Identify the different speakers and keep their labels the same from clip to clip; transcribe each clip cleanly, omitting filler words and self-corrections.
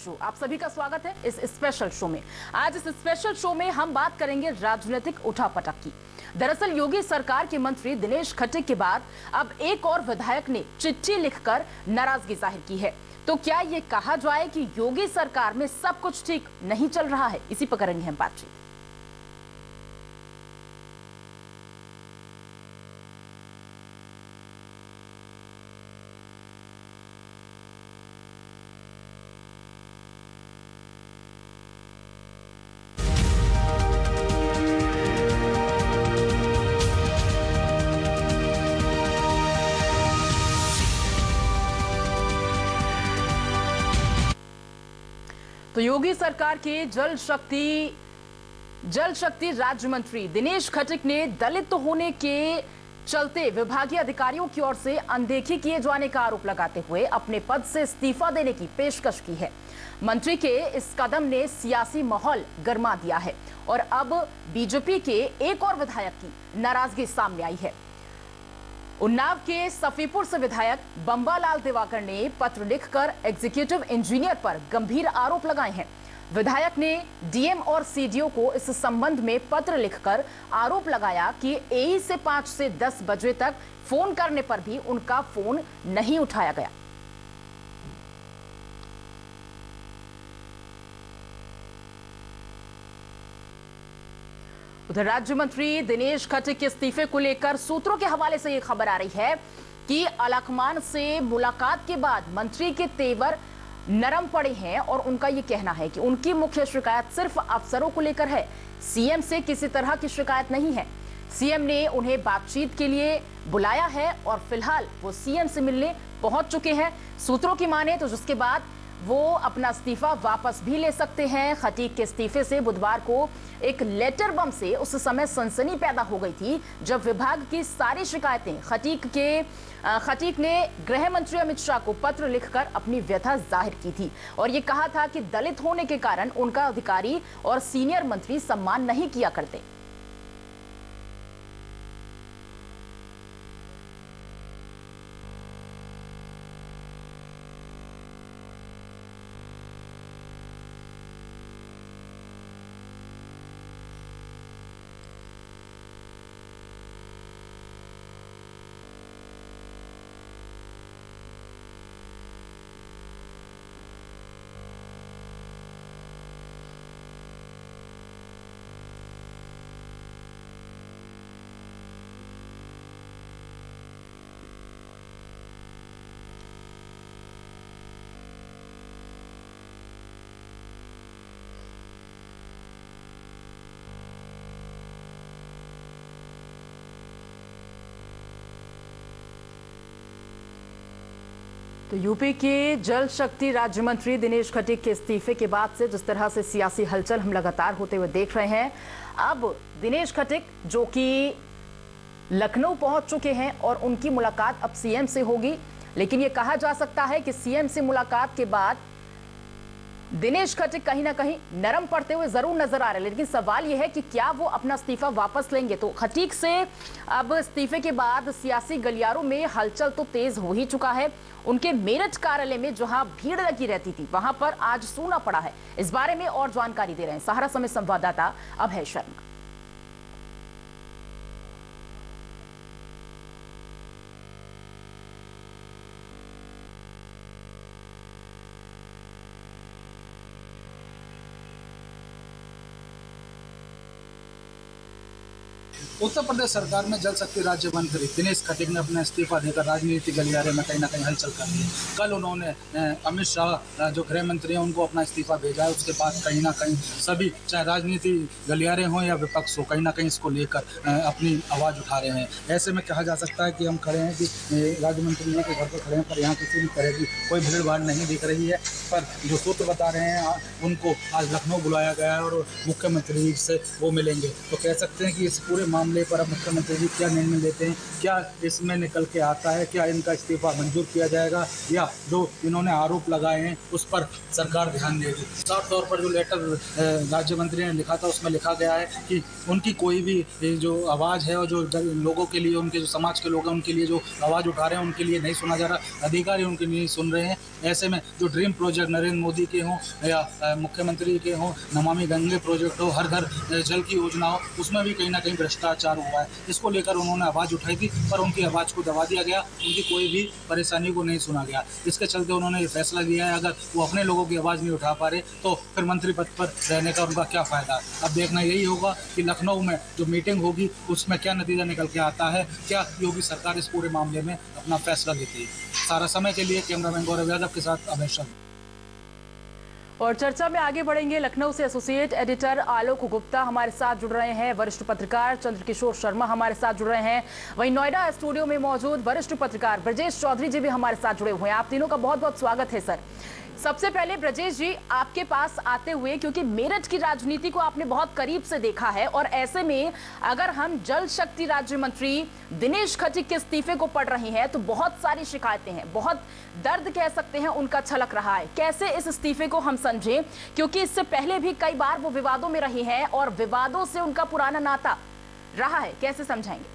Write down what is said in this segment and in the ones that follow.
Speaker 1: Show. आप सभी का स्वागत है इस स्पेशल शो में। आज इस स्पेशल शो में हम बात करेंगे राजनीतिक उठापटक की। दरअसल योगी सरकार के मंत्री दिनेश खट्टिक के बाद अब एक और विधायक ने चिट्ठी लिखकर नाराजगी जाहिर की है। तो क्या ये कहा जाए कि योगी सरकार में सब कुछ ठीक नहीं चल रहा है? इसी पर करेंगे हम बातचीत। तो योगी सरकार के जल शक्ति राज्य मंत्री दिनेश खट्टिक ने दलित होने के चलते विभागीय अधिकारियों की ओर से अनदेखी किए जाने का आरोप लगाते हुए अपने पद से इस्तीफा देने की पेशकश की है। मंत्री के इस कदम ने सियासी माहौल गर्मा दिया है और अब बीजेपी के एक और विधायक की नाराजगी सामने आई है। उन्नाव के सफीपुर से विधायक बंबालाल दिवाकर ने पत्र लिखकर एग्जीक्यूटिव इंजीनियर पर गंभीर आरोप लगाए हैं। विधायक ने डीएम और सीडीओ को इस संबंध में पत्र लिखकर आरोप लगाया कि एई से 5 से 10 बजे तक फोन करने पर भी उनका फोन नहीं उठाया गया। उधर राज्य मंत्री दिनेश खट्टिक के इस्तीफे को लेकर सूत्रों के हवाले से यह खबर आ रही है कि अलखमान से मुलाकात के बाद मंत्री के तेवर नरम पड़े हैं और उनका यह कहना है कि उनकी मुख्य शिकायत सिर्फ अफसरों को लेकर है। सीएम से किसी तरह की शिकायत नहीं है। सीएम ने उन्हें बातचीत के लिए बुलाया है और फिलहाल वो सीएम से मिलने पहुंच चुके हैं। सूत्रों की माने तो जिसके बाद वो अपना इस्तीफा वापस भी ले सकते हैं। खट्टिक के इस्तीफे से बुधवार को एक लेटर बम से उस समय सनसनी पैदा हो गई थी जब विभाग की सारी शिकायतें खट्टिक ने गृह मंत्री अमित शाह को पत्र लिखकर अपनी व्यथा जाहिर की थी और ये कहा था कि दलित होने के कारण उनका अधिकारी और सीनियर मंत्री सम्मान नहीं किया करते। तो यूपी के जल शक्ति राज्य मंत्री दिनेश खट्टिक के इस्तीफे के बाद से जिस तरह से सियासी हलचल हम लगातार होते हुए देख रहे हैं, अब दिनेश खट्टिक जो कि लखनऊ पहुंच चुके हैं और उनकी मुलाकात अब सीएम से होगी। लेकिन यह कहा जा सकता है कि सीएम से मुलाकात के बाद दिनेश खट्टिक कहीं ना कहीं नरम पड़ते हुए जरूर नजर आ रहे हैं। लेकिन सवाल यह है कि क्या वो अपना इस्तीफा वापस लेंगे? तो खट्टिक से अब इस्तीफे के बाद सियासी गलियारों में हलचल तो तेज हो ही चुका है। उनके मेरठ कार्यालय में जहां भीड़ लगी रहती थी वहां पर आज सूना पड़ा है। इस बारे में और जानकारी दे रहे हैं सहारा समय संवाददाता अभय शर्मा।
Speaker 2: उत्तर प्रदेश सरकार में जल शक्ति राज्य मंत्री दिनेश खट्टिक ने अपना इस्तीफा देकर राजनीतिक गलियारे में कहीं ना कहीं हलचल कर दी। कल उन्होंने अमित शाह जो गृह मंत्री हैं उनको अपना इस्तीफा भेजा है। उसके बाद कहीं ना कहीं सभी चाहे राजनीतिक गलियारे हों या विपक्ष हो कहीं ना कहीं इसको लेकर अपनी आवाज़ उठा रहे हैं। ऐसे में कहा जा सकता है कि हम खड़े हैं कि राज्य मंत्री के घर पर खड़े हैं पर यहाँ किसी भी तरह की कोई भीड़ भाड़ नहीं दिख रही है। पर जो सूत्र बता रहे हैं उनको आज लखनऊ बुलाया गया है और मुख्यमंत्री से वो मिलेंगे। तो कह सकते हैं कि इस पूरे मामले पर अब मुख्यमंत्री जी क्या निर्णय लेते हैं, क्या इसमें निकल के आता है, क्या इनका इस्तीफा मंजूर किया जाएगा या जो इन्होंने आरोप लगाए हैं उस पर सरकार ध्यान देगी। साफ तौर पर जो लेटर राज्य मंत्री ने लिखा था उसमें लिखा गया है कि उनकी कोई भी जो आवाज़ है और जो लोगों के लिए, उनके जो समाज के लोग हैं उनके लिए जो आवाज़ उठा रहे हैं उनके लिए नहीं सुना जा रहा, अधिकारी उनकी नहीं सुन रहे हैं। ऐसे में जो ड्रीम प्रोजेक्ट नरेंद्र मोदी के हों या मुख्यमंत्री के हों, नमामि गंगे प्रोजेक्ट हो, हर घर जल की योजना हो, उसमें भी कहीं ना कहीं भ्रष्टाचार हुआ है। इसको लेकर उन्होंने आवाज़ उठाई थी पर उनकी आवाज़ को दबा दिया गया, उनकी कोई भी परेशानी को नहीं सुना गया। इसके चलते उन्होंने ये फैसला लिया है अगर वो अपने लोगों की आवाज़ नहीं उठा पा रहे तो फिर मंत्री पद पर रहने का उनका क्या फ़ायदा। अब देखना यही होगा कि लखनऊ में जो मीटिंग होगी उसमें क्या नतीजा निकल के आता है, क्या योगी सरकार इस पूरे मामले में अपना फैसला लेती है। सारा समय के लिए कैमरामैन गौरव यादव के साथ अभय शर्मा।
Speaker 1: और चर्चा में आगे बढ़ेंगे। लखनऊ से एसोसिएट एडिटर आलोक गुप्ता हमारे साथ जुड़ रहे हैं, वरिष्ठ पत्रकार चंद्रकिशोर शर्मा हमारे साथ जुड़ रहे हैं, वहीं नोएडा स्टूडियो में मौजूद वरिष्ठ पत्रकार ब्रजेश चौधरी जी भी हमारे साथ जुड़े हुए हैं। आप तीनों का बहुत बहुत स्वागत है सर। सबसे पहले ब्रजेश जी आपके पास आते हुए, क्योंकि मेरठ की राजनीति को आपने बहुत करीब से देखा है और ऐसे में अगर हम जल शक्ति राज्य मंत्री दिनेश खटीक के इस्तीफे को पढ़ रहे हैं तो बहुत सारी शिकायतें हैं, बहुत दर्द कह सकते हैं उनका छलक रहा है। कैसे इस इस्तीफे को हम समझें, क्योंकि इससे पहले भी कई बार वो विवादों में रहे हैं और विवादों से उनका पुराना नाता रहा है, कैसे समझाएंगे?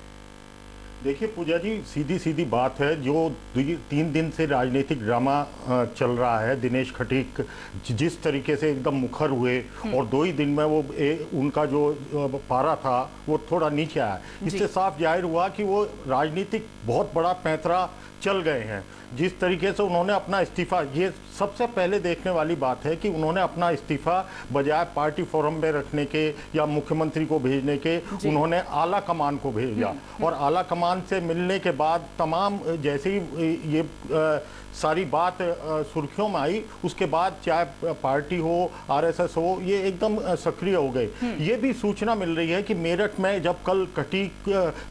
Speaker 3: देखिए पूजा जी, सीधी सीधी बात है, जो 3 दिन से राजनीतिक ड्रामा चल रहा है, दिनेश खटीक जिस तरीके से एकदम मुखर हुए और 2 ही दिन में वो उनका जो पारा था वो थोड़ा नीचे आया, इससे साफ जाहिर हुआ कि वो राजनीतिक बहुत बड़ा पैंतरा चल गए हैं। जिस तरीके से उन्होंने अपना इस्तीफा, ये सबसे पहले देखने वाली बात है कि उन्होंने अपना इस्तीफा बजाय पार्टी फोरम में रखने के या मुख्यमंत्री को भेजने के उन्होंने आला कमान को भेजा और आला कमान से मिलने के बाद तमाम जैसे ही ये सारी बात सुर्खियों में आई, उसके बाद चाहे पार्टी हो, आरएसएस हो, ये एकदम सक्रिय हो गए। ये भी सूचना मिल रही है कि मेरठ में जब कल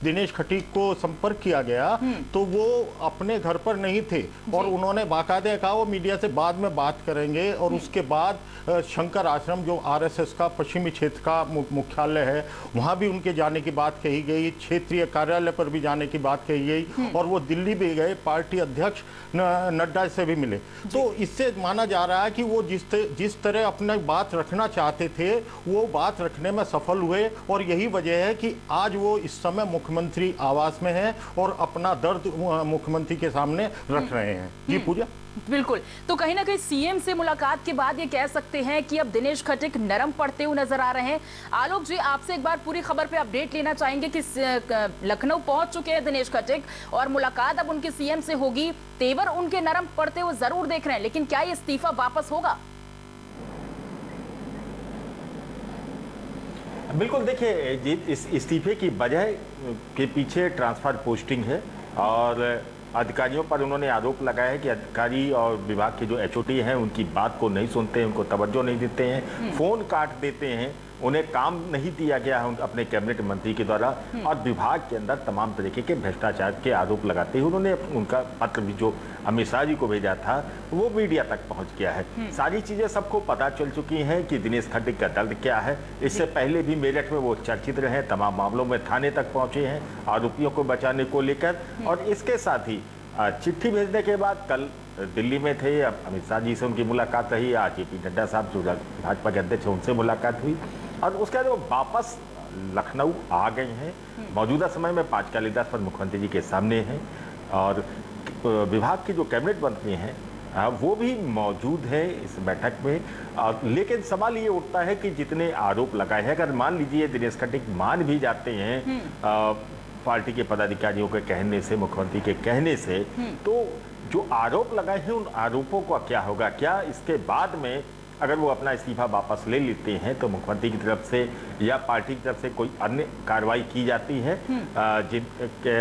Speaker 3: दिनेश खटीक को संपर्क किया गया तो वो अपने घर पर नहीं थे और उन्होंने बाकायदे कहा वो मीडिया से बाद में बात करेंगे और उसके बाद शंकर आश्रम जो आरएसएस का पश्चिमी क्षेत्र का मुख्यालय है वहां भी उनके जाने की बात कही गई, क्षेत्रीय कार्यालय पर भी जाने की बात कही गई और वो दिल्ली भी गए, पार्टी अध्यक्ष नड्डा से भी मिले। तो इससे माना जा रहा है कि वो जिस तरह अपने बात रखना चाहते थे वो बात रखने में सफल हुए और यही वजह है कि आज वो इस समय मुख्यमंत्री आवास में हैं और अपना दर्द मुख्यमंत्री के सामने रख रहे हैं। जी पूजा,
Speaker 1: बिल्कुल। तो कहीं ना कहीं सीएम से मुलाकात के बाद ये कह सकते हैं कि अब दिनेश खटीक नरम पड़ते हुए नजर आ रहे हैं। आलोक जी, आपसे एक बार पूरी खबर पे अपडेट लेना चाहेंगे कि लखनऊ पहुंच चुके हैं दिनेश खटीक और मुलाकात अब उनके सीएम से होगी। तेवर उनके नरम पड़ते हुए जरूर देख रहे हैं, लेकिन क्या ये इस्तीफा वापस होगा?
Speaker 4: बिल्कुल, देखिए इस इस्तीफे की वजह के पीछे ट्रांसफर पोस्टिंग है और अधिकारियों पर उन्होंने आरोप लगाया है कि अधिकारी और विभाग के जो एचओटी हैं उनकी बात को नहीं सुनते हैं, उनको तवज्जो नहीं देते हैं, फोन काट देते हैं, उन्हें काम नहीं दिया गया है अपने कैबिनेट मंत्री के द्वारा और विभाग के अंदर तमाम तरीके के भ्रष्टाचार के आरोप लगाते हुए उन्होंने उनका पत्र भी जो अमित शाह जी को भेजा था वो मीडिया तक पहुंच गया है। सारी चीजें सबको पता चल चुकी हैं कि दिनेश खटीक का दर्द क्या है। इससे पहले भी मेरठ में वो चर्चित रहे, तमाम मामलों में थाने तक पहुंचे हैं आरोपियों को बचाने को लेकर और इसके साथ ही चिट्ठी भेजने के बाद कल दिल्ली में थे, अमित शाह जी से उनकी मुलाकात रही, आज जेपी नड्डा साहब जो भाजपा के अध्यक्ष हैं उनसे मुलाकात हुई और उसके बाद वो वापस लखनऊ आ गए हैं। मौजूदा समय में 5 कालिदास पर मुख्यमंत्री जी के सामने हैं और विभाग के जो कैबिनेट मंत्री हैं वो भी मौजूद है इस बैठक में। लेकिन सवाल ये उठता है कि जितने आरोप लगाए हैं, अगर मान लीजिए दिनेश खटीक मान भी जाते हैं पार्टी के पदाधिकारियों के कहने से, मुख्यमंत्री के कहने से, तो जो आरोप लगाए हैं उन आरोपों का क्या होगा? क्या इसके बाद में अगर वो अपना इस्तीफा वापस ले लेते हैं तो मुख्यमंत्री की तरफ से या पार्टी की तरफ से कोई अन्य कार्रवाई की जाती है? जिन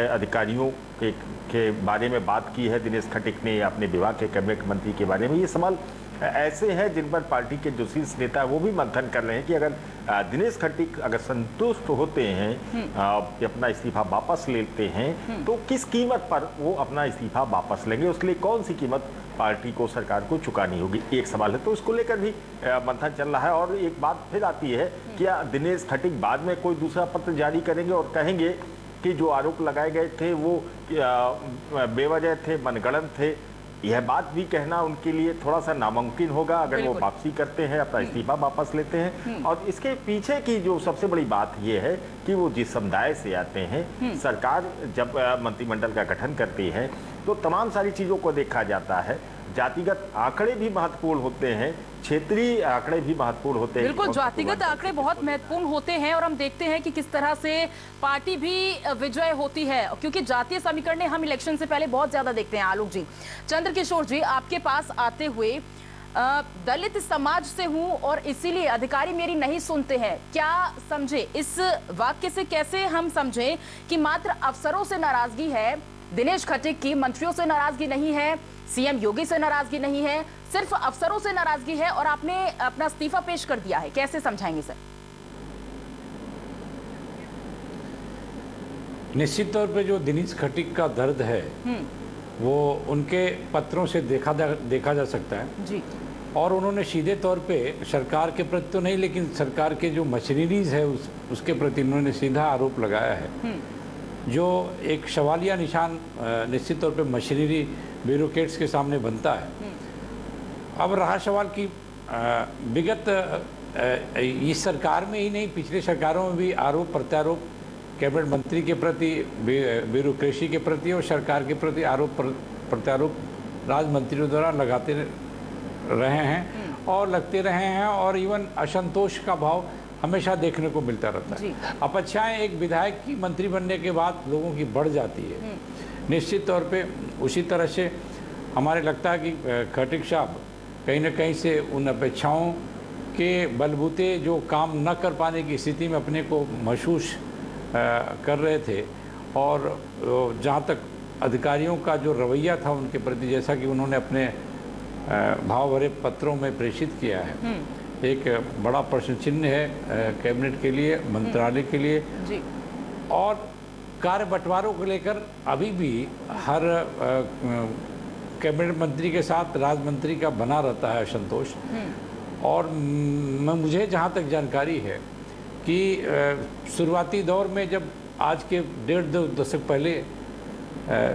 Speaker 4: अधिकारियों के बारे में बात की है दिनेश खटीक ने अपने विभाग के कैबिनेट मंत्री के बारे में, ये सवाल ऐसे हैं जिन पर पार्टी के जो शीर्ष नेता है वो भी मंथन कर रहे हैं कि अगर दिनेश खटीक अगर संतुष्ट होते हैं, अपना इस्तीफा वापस लेते हैं, तो किस कीमत पर वो अपना इस्तीफा वापस लेंगे, उसके लिए कौन सी कीमत पार्टी को, सरकार को चुकानी होगी, एक सवाल है। तो इसको लेकर भी मंथन चल रहा है। और एक बात फिर आती है, क्या दिनेश खटीक बाद में कोई दूसरा पत्र जारी करेंगे और कहेंगे कि जो आरोप लगाए गए थे वो बेवजह थे, मनगढ़ंत थे? यह बात भी कहना उनके लिए थोड़ा सा नामुमकिन होगा अगर वो वापसी करते हैं, अपना इस्तीफा वापस लेते हैं। और इसके पीछे की जो सबसे बड़ी बात यह है कि वो जिस समुदाय से आते हैं, सरकार जब मंत्रिमंडल का गठन करती है तो तमाम सारी चीज़ों को देखा जाता है। जातिगत आंकड़े भी महत्वपूर्ण होते हैं, क्षेत्रीय आंकड़े भी महत्वपूर्ण होते हैं।
Speaker 1: बिल्कुल, जातिगत आंकड़े बहुत महत्वपूर्ण होते हैं और हम देखते हैं कि किस तरह से पार्टी भी विजय होती है, क्योंकि जातीय समीकरण हम इलेक्शन से पहले बहुत ज्यादा देखते हैं। आलोक जी, चंद्रकिशोर जी, आपके पास आते हुए, दलित समाज से हूं और इसीलिए अधिकारी मेरी नहीं सुनते हैं, क्या समझे इस वाक्य से? कैसे हम समझे कि मात्र अफसरों से नाराजगी है दिनेश खटीक की, मंत्रियों से नाराजगी नहीं है, सीएम योगी से नाराजगी नहीं है, सिर्फ अफसरों से नाराजगी है और आपने अपना इस्तीफा पेश कर दिया है? कैसे समझाएंगे सर?
Speaker 5: निश्चित तौर पे जो दिनेश खटीक का दर्द है वो उनके पत्रों से देखा जा सकता है
Speaker 1: जी।
Speaker 5: और उन्होंने सीधे तौर पे सरकार के प्रति तो नहीं, लेकिन सरकार के जो मशीनरीज है उसके प्रति उन्होंने सीधा आरोप लगाया है, जो एक सवालिया निशान निश्चित तौर पे मशीनरी ब्यूरोक्रेट्स के सामने बनता है। अब रहा सवाल कि विगत इस सरकार में ही नहीं, पिछले सरकारों में भी आरोप प्रत्यारोप कैबिनेट मंत्री के प्रति, ब्यूरोक्रेसी के प्रति और सरकार के प्रति आरोप प्रत्यारोप राज्य मंत्रियों द्वारा लगाते रहे हैं और लगते रहे हैं, और इवन असंतोष का भाव हमेशा देखने को मिलता रहता है। अपेक्षाएं एक विधायक की मंत्री बनने के बाद लोगों की बढ़ जाती है निश्चित तौर पे। उसी तरह से हमारे लगता है कि खटीक साहब कहीं ना कहीं से उन अपेक्षाओं के बलबूते जो काम न कर पाने की स्थिति में अपने को महसूस कर रहे थे, और जहाँ तक अधिकारियों का जो रवैया था उनके प्रति, जैसा कि उन्होंने अपने भाव भरे पत्रों में प्रेषित किया है, एक बड़ा प्रश्न चिन्ह है कैबिनेट के लिए, मंत्रालय के लिए जी। और कार्य बंटवारों को लेकर अभी भी हर कैबिनेट मंत्री के साथ राज्य मंत्री का बना रहता है असंतोष। और मुझे जहाँ तक जानकारी है कि शुरुआती दौर में, जब आज के 1.5 दशक पहले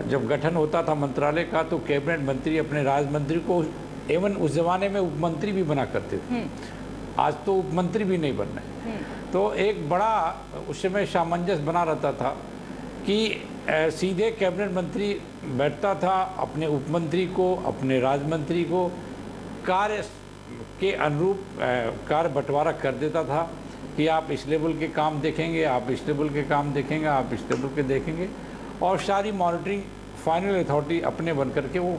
Speaker 5: जब गठन होता था मंत्रालय का, तो कैबिनेट मंत्री अपने राज्य मंत्री को, एवं उस जमाने में उपमंत्री भी बना करते थे, आज तो उपमंत्री भी नहीं बन रहे। तो एक बड़ा उस समय सामंजस्य बना रहता था कि सीधे कैबिनेट मंत्री बैठता था, अपने उपमंत्री को, अपने राज्य मंत्री को कार्य के अनुरूप कार्य बंटवारा कर देता था कि आप इस लेवल के काम देखेंगे, आप इस लेवल के काम देखेंगे, आप इस लेवल के देखेंगे, और सारी मॉनिटरिंग फाइनल अथॉरिटी अपने बन करके वो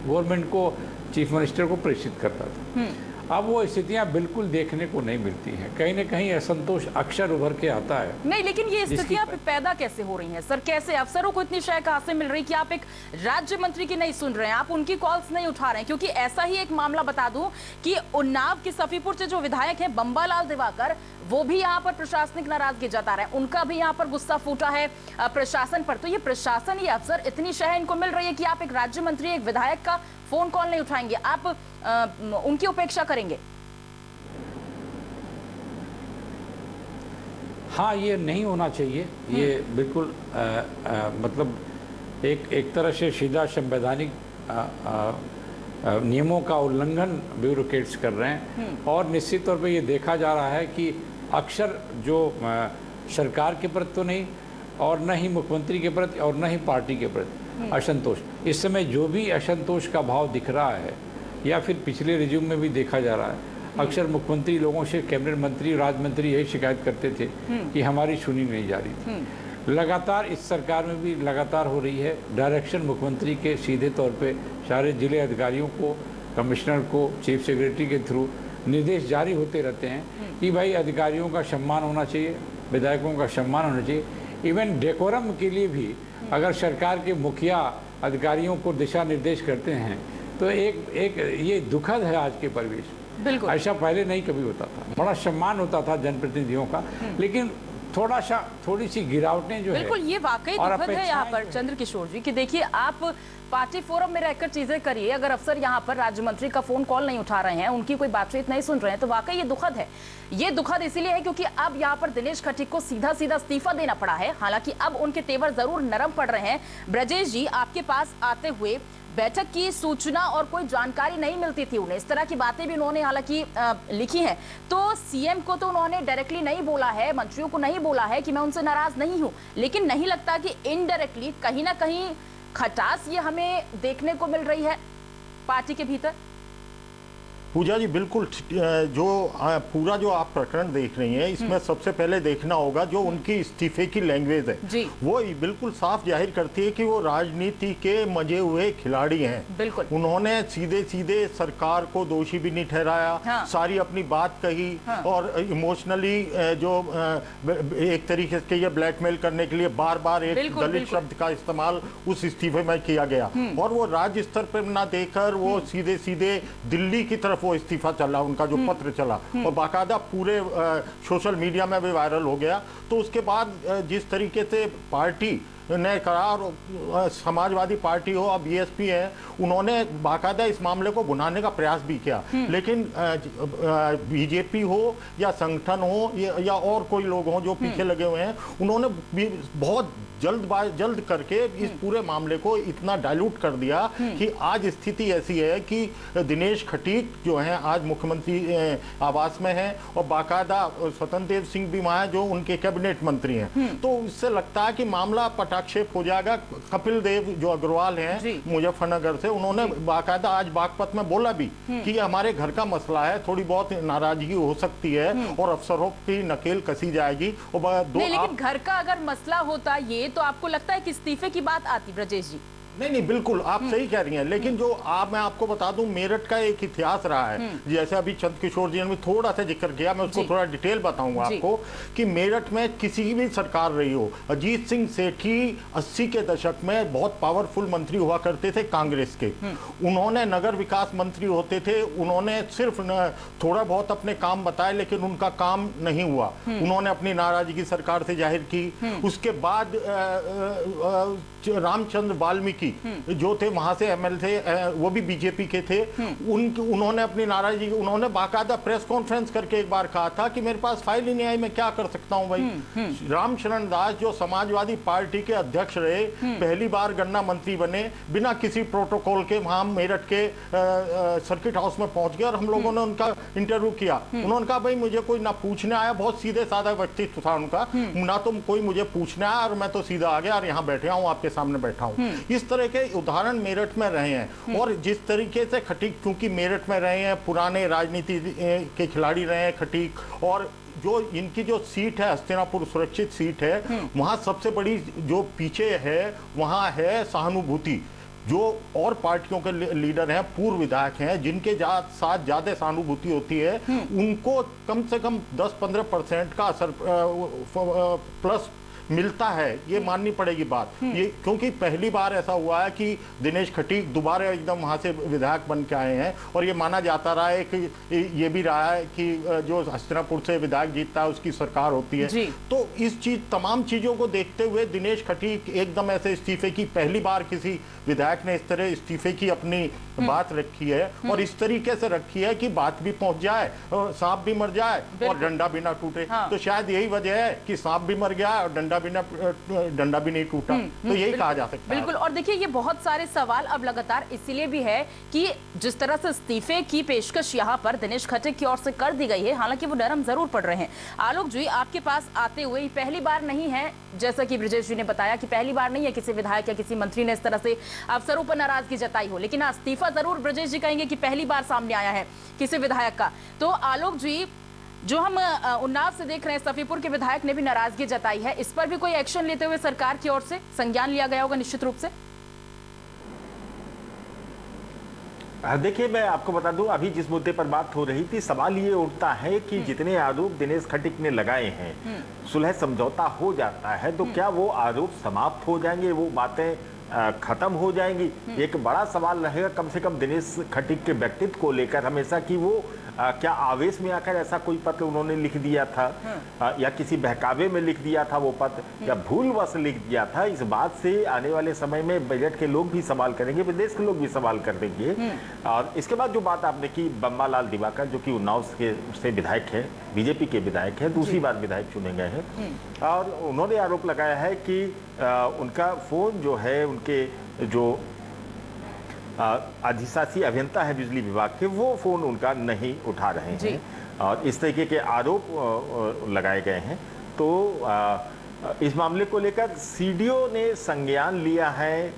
Speaker 5: गवर्नमेंट को, चीफ मिनिस्टर को प्रेषित करता था। अब वो स्थितियां बिल्कुल देखने को नहीं मिलती हैं, कहीं ना कहीं असंतोष अक्सर उभर के आता है।
Speaker 1: नहीं, लेकिन ये स्थितियां पैदा कैसे हो रही हैं सर? कैसे अफसरों को इतनी शय कहां से मिल रही कि आप एक राज्य मंत्री की नहीं सुन रहे हैं, आप उनकी कॉल्स नहीं उठा रहे हैं? क्योंकि ऐसा ही एक मामला बता दूं कि उन्नाव की सफीपुर से जो विधायक है बंबालाल दिवाकर, वो भी यहाँ पर प्रशासनिक नाराजगी जता रहे हैं, उनका भी यहाँ पर गुस्सा फूटा है प्रशासन पर। तो ये प्रशासन, ये अफसर, इतनी शय इनको मिल रही है कि आप एक राज्य मंत्री, एक विधायक का फोन कॉल नहीं उठाएंगे, आप उनकी उपेक्षा करेंगे?
Speaker 5: हाँ, ये नहीं होना चाहिए। ये बिल्कुल मतलब एक तरह से सीधा संवैधानिक नियमों का उल्लंघन ब्यूरोक्रेट्स कर रहे हैं। और निश्चित तौर पे ये देखा जा रहा है कि अक्सर जो सरकार के प्रति तो नहीं, और न ही मुख्यमंत्री के प्रति, और न ही पार्टी के प्रति असंतोष, इस समय जो भी असंतोष का भाव दिख रहा है, या फिर पिछले रिज्यूम में भी देखा जा रहा है, अक्सर मुख्यमंत्री लोगों से कैबिनेट मंत्री, राज्य मंत्री यही शिकायत करते थे कि हमारी सुनी नहीं जा रही थी। लगातार इस सरकार में भी लगातार हो रही है। डायरेक्शन मुख्यमंत्री के सीधे तौर पे सारे जिले अधिकारियों को, कमिश्नर को, चीफ सेक्रेटरी के थ्रू निर्देश जारी होते रहते हैं कि भाई अधिकारियों का सम्मान होना चाहिए, विधायकों का सम्मान होना चाहिए। इवन डेकोरम के लिए भी अगर सरकार के मुखिया अधिकारियों को दिशा निर्देश करते हैं तो एक ये दुखद है आज के परिवेश में।
Speaker 1: बिल्कुल।
Speaker 5: ऐसा पहले नहीं कभी होता था, बड़ा सम्मान होता था जनप्रतिनिधियों का, लेकिन थोड़ी सी गिरावटें जो है।
Speaker 1: बिल्कुल, ये वाकई
Speaker 5: और
Speaker 1: दुखद है यहाँ पर
Speaker 5: अपेक्षाएं
Speaker 1: चंद्र किशोर जी कि देखिए आप पार्टी फोरम में रहकर चीजें करिए, अगर अफसर यहाँ पर राज्य मंत्री का फोन कॉल नहीं उठा रहे हैं, उनकी कोई बातचीत नहीं सुन रहे हैं, तो वाकई ये दुखद है। ये दुखद इसीलिए है क्योंकि अब यहाँ पर दिनेश खटीक को सीधा सीधा इस्तीफा देना पड़ा है। हालांकि अब उनके तेवर जरूर नरम पड़ रहे हैं। ब्रजेश जी, आपके पास आते हुए बैठक की सूचना और कोई जानकारी नहीं मिलती थी उन्हें, इस तरह की बातें भी उन्होंने हालांकि लिखी हैं, तो सीएम को तो उन्होंने डायरेक्टली नहीं बोला है, मंत्रियों को नहीं बोला है कि मैं उनसे नाराज नहीं हूं, लेकिन नहीं लगता कि इनडायरेक्टली कहीं ना कहीं खटास ये हमें देखने को मिल रही है पार्टी के भीतर?
Speaker 3: पूजा जी बिल्कुल, जो पूरा जो आप प्रकरण देख रही हैं इसमें सबसे पहले देखना होगा जो उनकी इस्तीफे की लैंग्वेज है, वो बिल्कुल साफ जाहिर करती है कि वो राजनीति के मजे हुए खिलाड़ी हैं।
Speaker 1: बिल्कुल।
Speaker 3: उन्होंने सीधे सीधे सरकार को दोषी भी नहीं ठहराया। हाँ। सारी अपनी बात कही। हाँ। और इमोशनली जो एक तरीके से ये ब्लैकमेल करने के लिए बार बार एक दलित शब्द का इस्तेमाल उस इस्तीफे में किया गया, और वो राज्य स्तर पर ना देकर वो सीधे सीधे दिल्ली की तरफ वो इस्तीफा चला, उनका जो पत्र चला और बाकायदा पूरे सोशल मीडिया में भी वायरल हो गया। तो उसके बाद जिस तरीके से पार्टी ने कहा, और समाजवादी पार्टी हो, अब बीएसपी है, उन्होंने बाकायदा इस मामले को भुनाने का प्रयास भी किया, लेकिन बीजेपी हो या संगठन हो या और कोई लोग हों जो पीछे लगे हुए हैं, उन्होंने बहुत जल्द करके इस पूरे मामले को इतना डाइल्यूट कर दिया कि आज स्थिति ऐसी है कि दिनेश खटीक जो हैं आज मुख्यमंत्री आवास में हैं, और बाकायदा स्वतंत्र देव सिंह भी वहां हैं जो उनके कैबिनेट मंत्री हैं। तो इससे लगता है कि मामला पटाक्षेप हो जाएगा। कपिल देव जो अग्रवाल हैं मुजफ्फरनगर से, उन्होंने बाकायदा आज बागपत में बोला भी कि हमारे घर का मसला है, थोड़ी बहुत नाराजगी हो सकती है और अफसरों की नकेल कसी जाएगी। और
Speaker 1: लेकिन घर का अगर मसला होता ये, तो आपको लगता है कि इस्तीफे की बात आती ब्रजेश जी?
Speaker 3: नहीं, बिल्कुल आप सही कह रही हैं, लेकिन जो मैं आपको बता दूं, मेरठ का एक इतिहास रहा है, जैसे अभी चंद किशोर जी ने थोड़ा सा जिक्र किया, मैं उसको थोड़ा डिटेल बताऊंगा आपको कि मेरठ में किसी भी सरकार रही हो, अजीत सिंह सेठी 80 के दशक में बहुत पावरफुल मंत्री हुआ करते थे कांग्रेस के। उन्होंने नगर विकास मंत्री होते थे, उन्होंने सिर्फ थोड़ा बहुत अपने काम बताए, लेकिन उनका काम नहीं हुआ। उन्होंने अपनी नाराजगी सरकार से जाहिर की। उसके बाद रामचंद्र वाल्मीकि जो थे वहां से एमएल थे, वो भी बीजेपी के थे, उन्होंने अपनी नाराजगी, उन्होंने बाकायदा प्रेस कॉन्फ्रेंस करके एक बार कहा था कि मेरे पास फाइल ही नहीं आई, मैं क्या कर सकता हूं भाई। रामशरण दास जो समाजवादी पार्टी के अध्यक्ष रहे, पहली बार गन्ना मंत्री बने, बिना किसी प्रोटोकॉल के वहां मेरठ के सर्किट हाउस में पहुंच गए और हम लोगों ने उनका इंटरव्यू किया। उन्होंने कहा भाई मुझे कोई ना पूछने आया, बहुत सीधे साधा व्यक्तित्व था उनका, ना तो कोई मुझे पूछने आया और मैं तो सीधा आ गया और यहाँ बैठे हूँ, आपके सामने बैठा हूँ। इस तरह के उदाहरण मेरठ में रहे हैं। और जिस तरीके से खटीक क्योंकि मेरठ में रहे हैं, पुराने राजनीति के खिलाड़ी रहे हैं खटीक, और जो इनकी जो सीट है हस्तिनापुर सुरक्षित सीट है, वहां सबसे बड़ी जो पीछे है वहां है सहानुभूति। जो और पार्टियों के लीडर हैं, पूर्व विधायक हैं, जिनके साथ ज्यादा सहानुभूति होती है, उनको कम से कम 10-15% का असर प्लस मिलता है, ये माननी पड़ेगी बात। ये क्योंकि पहली बार ऐसा हुआ है कि दिनेश खटीक दोबारा एकदम वहां से विधायक बन के आए हैं, और ये माना जाता रहा है कि ये भी रहा है कि जो हस्तिनापुर से विधायक जीतता है उसकी सरकार होती है। तो इस तमाम चीजों को देखते हुए दिनेश खटीक एकदम ऐसे इस्तीफे की, पहली बार किसी विधायक ने इस तरह इस्तीफे की अपनी बात रखी है, और इस तरीके से रखी है कि बात भी पहुंच जाए, सांप भी मर जाए और डंडा भी ना टूटे। तो शायद यही वजह है कि सांप भी मर गया और डंडा भी नहीं टूटा। तो यही कहा जा सकता है।
Speaker 1: बिल्कुल। और देखिए ये बहुत सारे सवाल अब लगातार इसलिए भी है कि जिस तरह से इस्तीफे की पेशकश यहाँ पर दिनेश खटीक की ओर से कर दी गई है, हालांकि वो नरम जरूर पड़ रहे हैं। आलोक जी, आपके पास आते हुए पहली बार नहीं है, जैसा कि ब्रजेश जी ने बताया कि पहली बार नहीं है किसी विधायक या किसी मंत्री ने इस तरह से अफसरों पर नाराजगी जताई हो, लेकिन इस्तीफा जरूर ब्रजेश जी कहेंगे कि पहली बार सामने आया है किसी विधायक का। तो आलोक जी, जो हम उन्नाव से देख रहे हैं, सफीपुर के विधायक ने भी नाराजगी जताई है, इस पर भी कोई एक्शन लेते हुए सरकार की ओर से संज्ञान लिया गया होगा निश्चित रूप से?
Speaker 4: देखिए, मैं आपको बता दूं, अभी जिस मुद्दे पर बात हो रही थी, सवाल ये उठता है कि जितने आरोप दिनेश खटीक ने लगाए हैं, सुलह समझौता हो जाता है तो क्या वो आरोप समाप्त हो जाएंगे? वो बातें खत्म हो जाएंगी। एक बड़ा सवाल रहेगा कम से कम दिनेश खटीक के व्यक्तित्व को लेकर हमेशा कि वो क्या आवेश में आकर ऐसा कोई पत्र उन्होंने लिख दिया था या किसी बहकावे में लिख दिया था वो पत्र या भूलवश लिख दिया था। इस बात से आने वाले समय में बजट के लोग भी सवाल करेंगे, विदेश के लोग भी सवाल कर देंगे। और इसके बाद जो बात आपने की बम्बालाल दिवाकर जो कि उन्नाव से विधायक है, बीजेपी के विधायक है, दूसरी बार विधायक चुने गए हैं और उन्होंने आरोप लगाया है कि उनका फोन जो है उनके जो अधिशासी अभियंता है बिजली विभाग के वो फोन उनका नहीं उठा रहे हैं और इस तरीके के आरोप लगाए गए हैं। तो इस मामले को लेकर सीडीओ ने संज्ञान लिया है,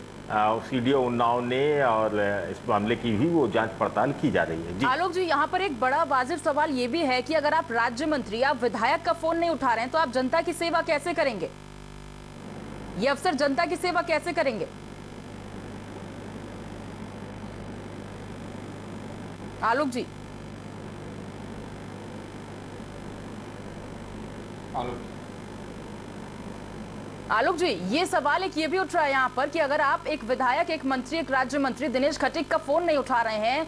Speaker 4: सीडीओ उन्नाव ने, और इस मामले की भी वो जांच पड़ताल की जा रही है। जी
Speaker 1: आलोक जी, यहाँ पर एक बड़ा वाजिब सवाल ये भी है कि अगर आप राज्य मंत्री, आप विधायक का फोन नहीं उठा रहे हैं तो आप जनता की सेवा कैसे करेंगे? ये अफसर जनता की सेवा कैसे करेंगे? आलोक जी। आलोक जी, ये सवाल एक ये भी उठ रहा है यहाँ पर कि अगर आप एक विधायक, एक मंत्री, एक राज्य मंत्री दिनेश खटीक का फोन नहीं उठा रहे हैं,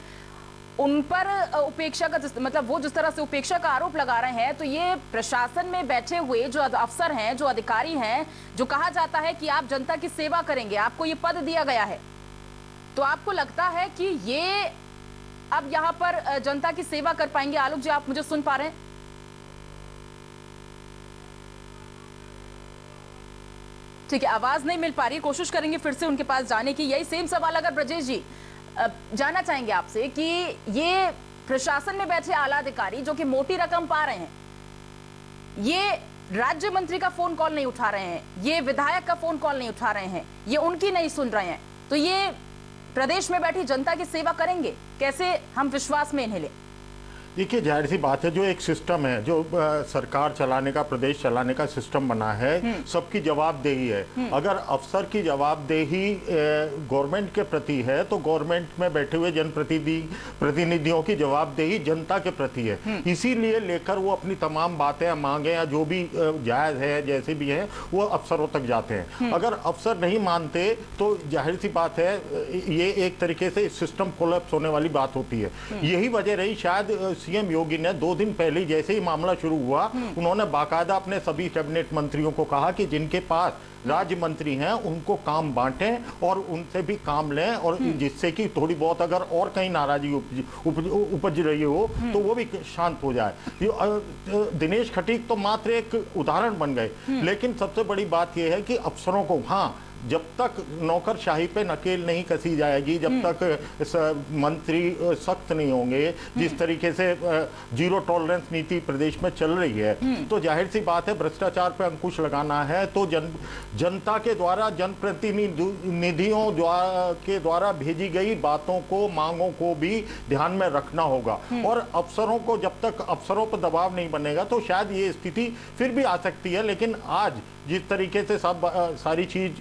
Speaker 1: उन पर उपेक्षा का मतलब वो जिस तरह से उपेक्षा का आरोप लगा रहे हैं, तो ये प्रशासन में बैठे हुए जो अफसर हैं, जो अधिकारी हैं, जो कहा जाता है कि आप जनता की सेवा करेंगे, आपको ये पद दिया गया है, तो आपको लगता है कि ये अब यहाँ पर जनता की सेवा कर पाएंगे? आलोक जी, आप मुझे सुन पा रहे हैं? ठीक है, आवाज नहीं मिल पा रही, कोशिश करेंगे फिर से उनके पास जाने की। यही सेम सवाल अगर ब्रजेश जी जानना चाहेंगे आपसे कि ये प्रशासन में बैठे आला अधिकारी जो कि मोटी रकम पा रहे हैं, ये राज्य मंत्री का फोन कॉल नहीं उठा रहे हैं, ये विधायक का फोन कॉल नहीं उठा रहे हैं, ये उनकी नहीं सुन रहे हैं, तो ये प्रदेश में बैठी जनता की सेवा करेंगे कैसे? हम विश्वास में इन्हें लें।
Speaker 3: देखिए, जाहिर सी बात है, जो एक सिस्टम है, जो सरकार चलाने का, प्रदेश चलाने का सिस्टम बना है, सबकी जवाबदेही है। अगर अफसर की जवाबदेही गवर्नमेंट के प्रति है तो गवर्नमेंट में बैठे हुए प्रतिनिधियों की जवाबदेही जनता के प्रति है। इसीलिए लेकर वो अपनी तमाम बातें, मांगे या जो भी जायज है, जैसे भी है, वो अफसरों तक जाते हैं। अगर अफसर नहीं मानते तो जाहिर सी बात है, ये एक तरीके से सिस्टम कोलैप्स होने वाली बात होती है। यही वजह रही, शायद सीएम योगी ने 2 दिन पहले जैसे ही मामला शुरू हुआ, उन्होंने बाकायदा अपने सभी कैबिनेट मंत्रियों को कहा कि जिनके पास राज्य मंत्री हैं उनको काम बांटें और उनसे भी काम लें, और जिससे कि थोड़ी बहुत अगर और कहीं नाराजगी उपज रही हो तो वो भी शांत हो जाए। दिनेश खटीक तो मात्र एक उदाहरण बन गए, लेकिन सबसे बड़ी बात यह है कि अफसरों को, हाँ, जब तक नौकरशाही पे नकेल नहीं कसी जाएगी, जब तक मंत्री सख्त नहीं होंगे, जिस तरीके से जीरो टॉलरेंस नीति प्रदेश में चल रही है, तो जाहिर सी बात है भ्रष्टाचार पे अंकुश लगाना है तो जनता के द्वारा, जनप्रतिनिधियों के द्वारा भेजी गई बातों को, मांगों को भी ध्यान में रखना होगा। और अफसरों को, जब तक अफसरों पर दबाव नहीं बनेगा तो शायद ये स्थिति फिर भी आ सकती है। लेकिन आज जिस तरीके से सारी चीज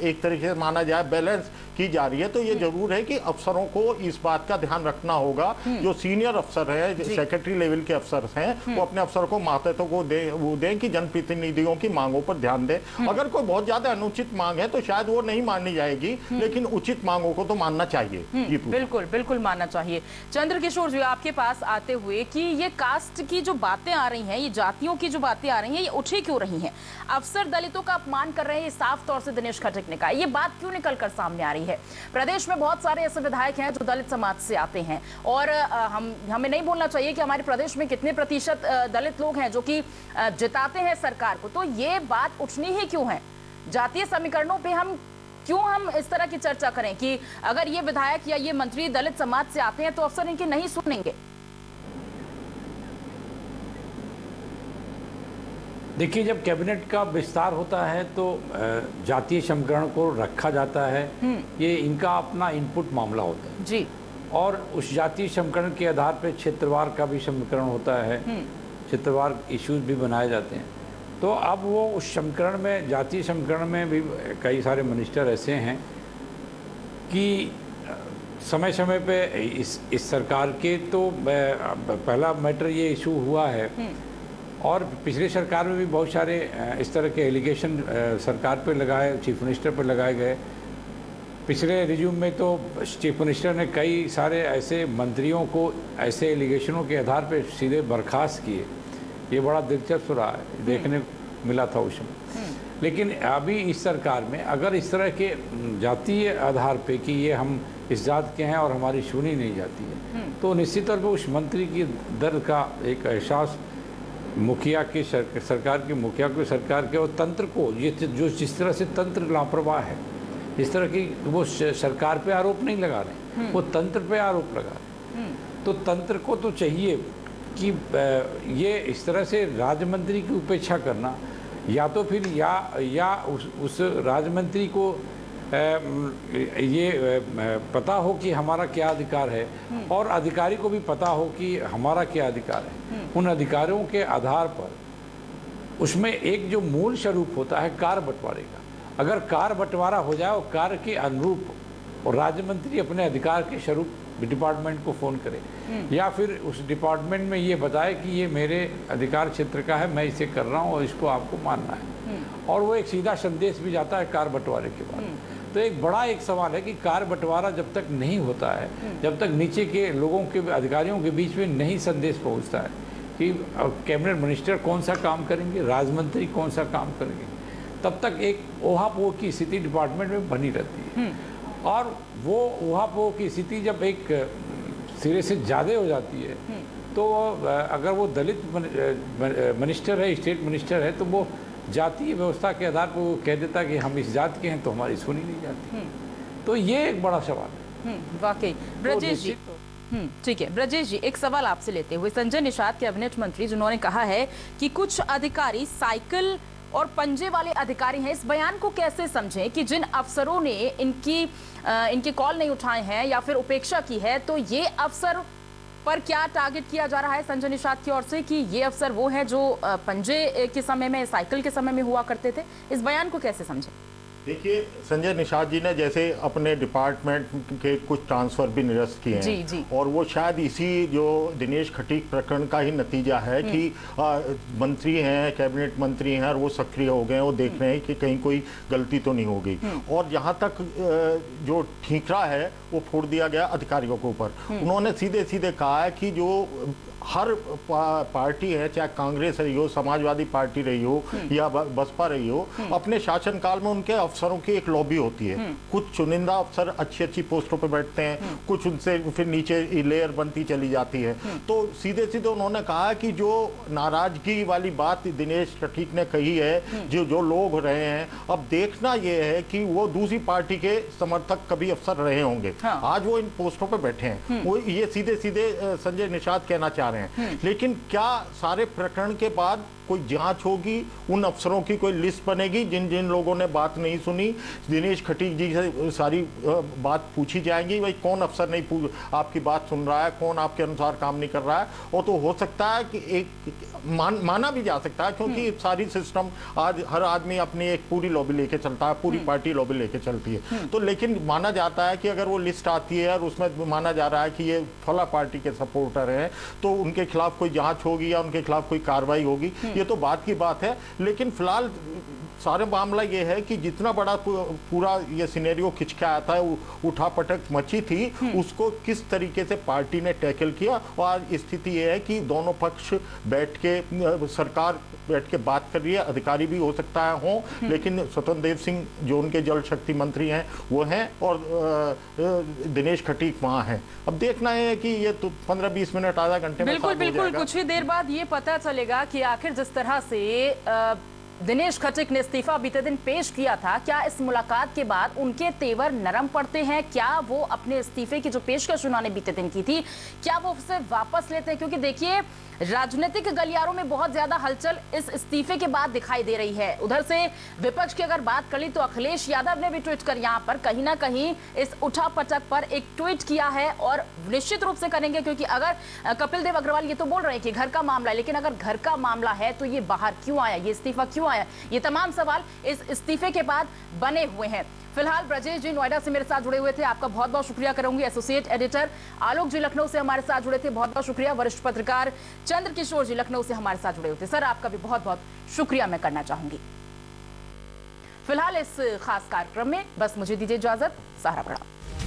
Speaker 3: एक तरीके से माना जाए बैलेंस की जा रही है, तो ये जरूर है कि अफसरों को इस बात का ध्यान रखना होगा, जो सीनियर अफसर हैं, सेक्रेटरी लेवल के अफसर हैं, वो अपने अफसर को, मातहतों को दें कि जनप्रतिनिधियों की मांगों पर ध्यान दें। अगर कोई बहुत ज्यादा अनुचित मांग है तो शायद वो नहीं माननी जाएगी, लेकिन उचित मांगों को तो मानना चाहिए।
Speaker 1: बिल्कुल बिल्कुल मानना चाहिए। चंद्रकिशोर जी, आपके पास आते हुए कि ये कास्ट की जो बातें आ रही हैं, ये जातियों की जो बातें आ रही हैं, ये उठी क्यों रही हैं? अफसर दलितों का अपमान कर रहे हैं, साफ तौर से दिनेश खटीक ने कहा। ये बात क्यों निकल कर सामने आ रही है? प्रदेश में बहुत सारे ऐसे विधायक हैं जो दलित समाज से आते हैं, और हमें नहीं बोलना चाहिए कि हमारे प्रदेश में कितने प्रतिशत दलित लोग हैं जो कि जिताते हैं सरकार को। तो ये बात उठनी ही क्यों है? जातीय समीकरणों पे क्यों हम इस तरह की चर्चा करें कि अगर ये विधायक या ये मंत्री दलित समाज से आते हैं तो अफसर इनकी नहीं सुनेंगे?
Speaker 5: देखिए, जब कैबिनेट का विस्तार होता है तो जातीय समीकरण को रखा जाता है, ये इनका अपना इनपुट मामला होता है
Speaker 1: जी।
Speaker 5: और उस जातीय समीकरण के आधार पर क्षेत्रवार का भी समीकरण होता है, क्षेत्रवार इश्यूज भी बनाए जाते हैं। तो अब वो उस समीकरण में, जातीय समीकरण में भी कई सारे मिनिस्टर ऐसे हैं कि समय समय पे इस सरकार के तो पहला मैटर ये इशू हुआ है, और पिछले सरकार में भी बहुत सारे इस तरह के एलिगेशन सरकार पे लगाए, चीफ मिनिस्टर पे लगाए गए। पिछले रिज्यूम में तो चीफ मिनिस्टर ने कई सारे ऐसे मंत्रियों को ऐसे एलिगेशनों के आधार पर सीधे बर्खास्त किए। ये बड़ा दिलचस्प रहा है, देखने मिला था उस समय। लेकिन अभी इस सरकार में अगर इस तरह के जातीय आधार पे कि ये हम इस जात के हैं और हमारी सुनी नहीं जाती है, तो निश्चित तौर पर उस मंत्री की दर्द का एक एहसास मुखिया के सरकार के मुखिया को सरकार के और तंत्र को, ये जो जिस तरह से तंत्र लापरवाह है, इस तरह की वो सरकार पे आरोप नहीं लगा रहे, वो तंत्र पे आरोप लगा रहे। तो तंत्र को तो चाहिए कि ये इस तरह से राज्य मंत्री की उपेक्षा करना, या तो फिर या उस राज्य मंत्री को ये पता हो कि हमारा क्या अधिकार है और अधिकारी को भी पता हो कि हमारा क्या अधिकार है। उन अधिकारों के आधार पर उसमें एक जो मूल स्वरूप होता है कार्य बंटवारे का, अगर कार्य बंटवारा हो जाए और कार्य के अनुरूप और राज्य मंत्री अपने अधिकार के स्वरूप डिपार्टमेंट को फ़ोन करे या फिर उस डिपार्टमेंट में ये बताए कि ये मेरे अधिकार क्षेत्र का है, मैं इसे कर रहा हूँ और इसको आपको मानना है, और वो एक सीधा संदेश भी जाता है कार्य बंटवारे के बाद। तो एक बड़ा एक सवाल है कि कार्य बंटवारा जब तक नहीं होता है, जब तक नीचे के लोगों के अधिकारियों के बीच में नहीं संदेश पहुँचता है कि कैबिनेट मिनिस्टर कौन सा काम करेंगे, राज्य मंत्री कौन सा काम करेंगे, तब तक एक ओहापोह की स्थिति डिपार्टमेंट में बनी रहती है। और वो ओहापोह की स्थिति जब एक सिरे से ज़्यादा हो जाती है, तो अगर वो दलित मिनिस्टर है, स्टेट मिनिस्टर है, तो वो जातीय व्यवस्था के आधार पर वो कह देता कि हम इस जात के हैं तो हमारी सुनी नहीं जाती। तो ये एक बड़ा सवाल है।
Speaker 1: वाकई ब्रजेश जी, ठीक है ब्रजेश जी, एक सवाल आपसे लेते हुए, संजय निषाद कैबिनेट मंत्री जिन्होंने कहा है कि कुछ अधिकारी साइकिल और पंजे वाले अधिकारी हैं, इस बयान को कैसे समझें कि जिन अफसरों ने इनके कॉल नहीं उठाए हैं या फिर उपेक्षा की है, तो ये अफसर पर क्या टारगेट किया जा रहा है संजय निषाद की ओर से कि ये अफसर वो हैं जो पंजे के समय में, साइकिल के समय में हुआ करते थे? इस बयान को कैसे समझें?
Speaker 3: देखिए, संजय निषाद जी ने जैसे अपने डिपार्टमेंट के कुछ ट्रांसफर भी निरस्त किए हैं,
Speaker 1: जी।
Speaker 3: और वो शायद इसी जो दिनेश खटीक प्रकरण का ही नतीजा है कि मंत्री हैं, कैबिनेट मंत्री हैं और वो सक्रिय हो गए, वो देख रहे हैं कि कहीं कोई गलती तो नहीं हो गई। और जहाँ तक जो ठीकरा है वो फोड़ दिया गया अधिकारियों के ऊपर। उन्होंने सीधे सीधे कहा है कि जो हर पार्टी है, चाहे कांग्रेस रही हो, समाजवादी पार्टी रही हो या बसपा रही हो, अपने शासनकाल में उनके अफसरों की एक लॉबी होती है। कुछ चुनिंदा अफसर अच्छी अच्छी पोस्टों पर बैठते हैं, कुछ उनसे फिर नीचे लेयर बनती चली जाती है। तो सीधे सीधे उन्होंने कहा कि जो नाराजगी वाली बात दिनेश खटीक ने कही है, जो लोग रहे हैं, अब देखना यह है कि वो दूसरी पार्टी के समर्थक कभी अफसर रहे होंगे, आज वो इन पोस्टों पर बैठे हैं, वो ये सीधे सीधे संजय निषाद कहना चाह रहे हैं। लेकिन क्या सारे प्रकरण के बाद कोई जांच होगी, उन अफसरों की कोई लिस्ट बनेगी जिन जिन लोगों ने बात नहीं सुनी, दिनेश खटीक जी से सारी बात पूछी जाएंगी, भाई कौन अफसर नहीं आपकी बात सुन रहा है, कौन आपके अनुसार काम नहीं कर रहा है। और तो हो सकता है कि एक माना भी जा सकता है, क्योंकि सारी सिस्टम आज हर आदमी अपनी एक पूरी लॉबी लेके चलता है, पूरी पार्टी लॉबी लेके चलती है। तो लेकिन माना जाता है कि अगर वो लिस्ट आती है और उसमें माना जा रहा है कि ये फला पार्टी के सपोर्टर हैं, तो उनके खिलाफ कोई जांच होगी या उनके खिलाफ कोई कार्रवाई होगी, ये तो बात की बात है। लेकिन फिलहाल सारे मामला ये है कि जितना बड़ा पूरा ये सिनेरियो खिंचके था, उठापटक मची थी, उसको किस तरीके से पार्टी ने टैकल किया। और स्थिति ये है कि दोनों पक्ष बैठ के, सरकार बैठ के बात कर रही है, अधिकारी भी हो सकता है हो, लेकिन स्वतंत्र देव सिंह जो उनके जल शक्ति मंत्री हैं वो हैं, और दिनेश खटीक वहाँ हैं। अब देखना है कि ये तो 15-20 मिनट, आधा घंटे में
Speaker 1: बिल्कुल कुछ ही देर बाद ये पता चलेगा कि आखिर जिस तरह से दिनेश खटीक ने इस्तीफा बीते दिन पेश किया था, क्या इस मुलाकात के बाद उनके तेवर नरम पड़ते हैं? क्या वो अपने इस्तीफे की जो पेशकश उन्होंने बीते दिन की थी, क्या वो उसे वापस लेते हैं? क्योंकि देखिए, राजनीतिक गलियारों में बहुत ज्यादा हलचल इस इस्तीफे के बाद दिखाई दे रही है। उधर से विपक्ष की अगर बात कर ली तो अखिलेश यादव ने भी ट्वीट कर यहाँ पर कहीं ना कहीं इस उठापटक पर एक ट्वीट किया है, और निश्चित रूप से करेंगे, क्योंकि अगर कपिल देव अग्रवाल ये तो बोल रहे हैं कि घर का मामला है, लेकिन अगर घर का मामला है तो ये बाहर क्यों आया, ये इस्तीफा क्यों आया? ये तमाम सवाल इस इस्तीफे के बाद बने हुए हैं। फिलहाल ब्रजेश जी नोएडा से मेरे साथ जुड़े हुए थे, आपका बहुत बहुत शुक्रिया करूंगी। एसोसिएट एडिटर आलोक जी लखनऊ से हमारे साथ जुड़े थे, बहुत बहुत शुक्रिया। वरिष्ठ पत्रकार चंद्रकिशोर जी लखनऊ से हमारे साथ जुड़े हुए थे, सर आपका भी बहुत बहुत शुक्रिया मैं करना चाहूंगी। फिलहाल इस खास कार्यक्रम में बस मुझे दीजिए इजाजत। सहारा प्रणाम।